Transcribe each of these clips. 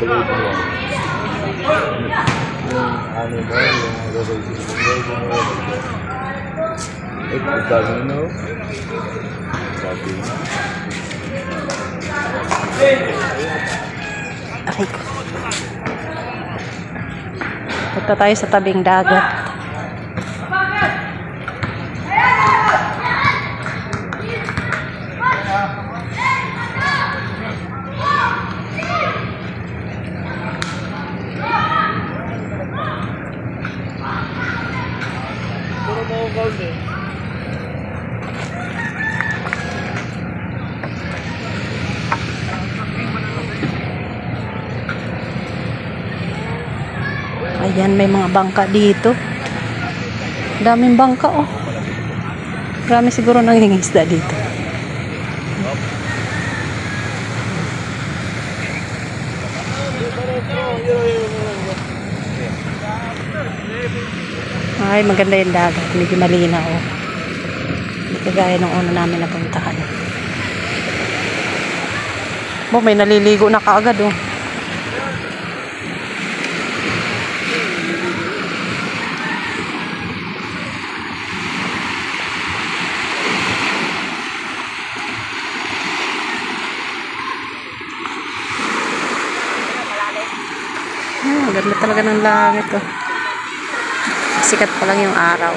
Ano ba yung Pagkagino. Sabi na. Aray ko. Punta tayo sa tabing dagat. Ayan, may mga bangka dito. Daming bangka, oh. Marami siguro nangingisda dito. Ay, maganda yung dagat. Medyo malinaw, oh. Hindi kagaya ng una namin napuntahan. Oh, may naliligo na kaagad, oh. Ganda talaga ng langit, oh. Sikat pa lang yung araw.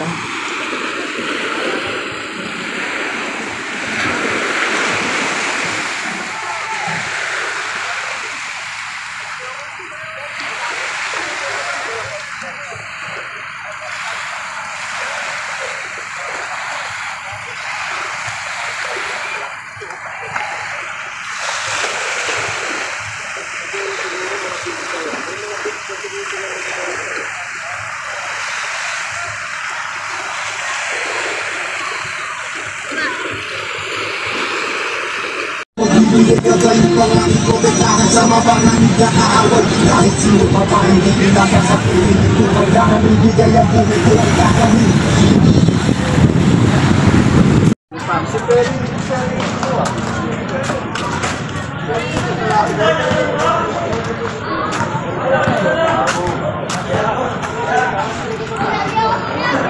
Gagawin pa nga ito, kailangan sa mabangan nag-aawal. Kahit sino pa pa hindi pinasa sa piling ito, kailangan ibigay ang buhay ko ang gagawin.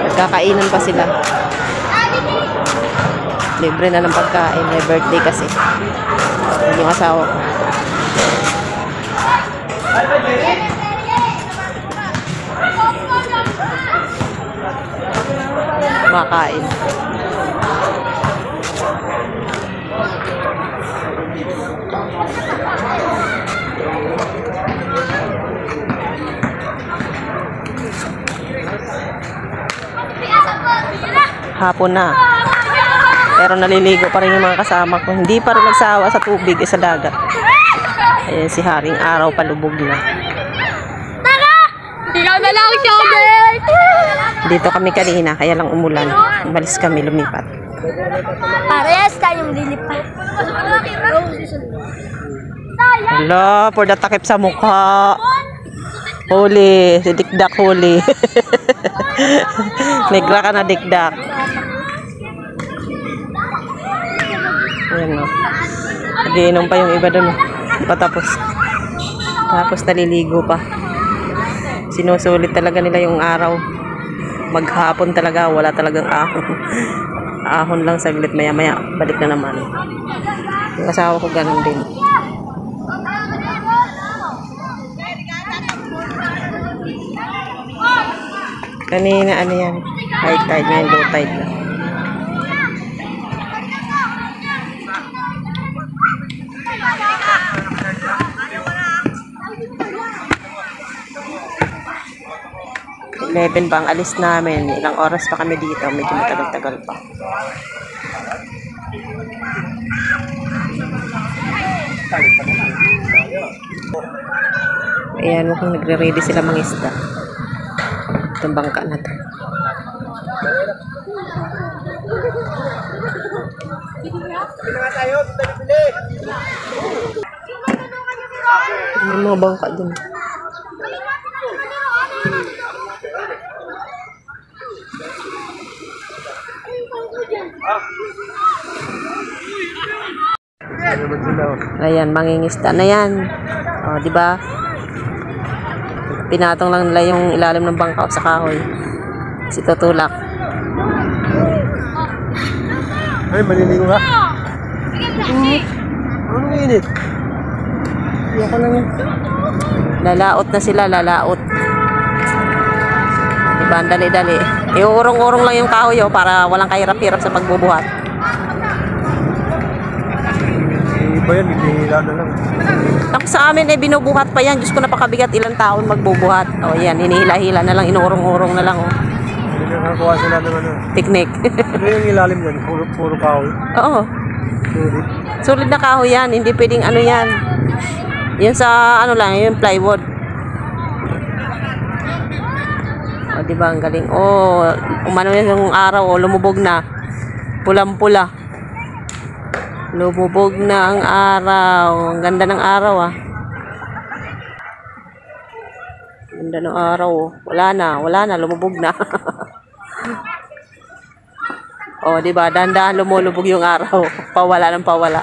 Nagkakainan pa sila. Libre na ng pagkain. May birthday kasi. Yung asawa ko. Makain. Hapon na. Pero naliligo pa rin yung mga kasama ko. Hindi pa rin nagsawa sa tubig, sa dagat. Ayan si Haring Araw, palubog na. Tara! Ikaw na lang, Shobert! Dito kami kanina, kaya lang umulan. Umalis kami, lumipat. Parehas tayong lilipat. Hala, for the takip sa mukha. Huli, si Dikdak huli. Negra ka na, Dikdak. Ayan, o. Nagiinom pa yung iba dun. Patapos. Tapos naliligo pa. Sinusulit talaga nila yung araw. Maghapon talaga. Wala talagang ahon. Ahon lang saglit. Maya maya balik na naman. Yung asawa ko ganun din. Kanina ano yan. High tide. Ngayon low tide na. Eleven pa ang alis namin. Ilang oras pa kami dito. Medyo matagal-tagal pa. Ayan, mukhang nagre-ready sila mga isda. Itong bangka na to. May mga bangka dun. Ayan, mangingisda na yan. O, di ba? Pinatong lang nila yung ilalim ng bangka sa kahoy. Si tutulak. Ay, maliligo ka? Anong init? Iyaka lang yun. Lalaot na sila, lalaot. Diba, ang dali-dali. Iuurong-urong lang yung kahoy para walang kahirap-hirap sa pagbubuhat. Iba yan, hinihila na lang. Ako sa amin binubuhat pa yan. Diyos ko, napakabigat, ilang taon magbubuhat. O yan, hinihila-hila na lang, inuurong-urong na lang. Hindi nakakuha sila ng ano. Picnic. Ano yung ilalim yan? Puro kahoy. Oo. Sulit. Solid na kahoy yan. Hindi pwedeng ano yan. Yan sa ano lang, yung plywood. O, diba, ang galing. O, umano yung araw, lumubog na. Pulang-pula. Lumubog na ang araw. Ang ganda ng araw, ah. Ganda ng araw. Wala na, lumubog na. O, diba, dahan-dahan lumulubog yung araw. Pawala ng pawala.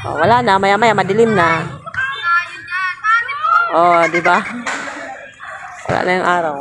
O, wala na, maya-maya, madilim na. O, diba? Wala na yung araw.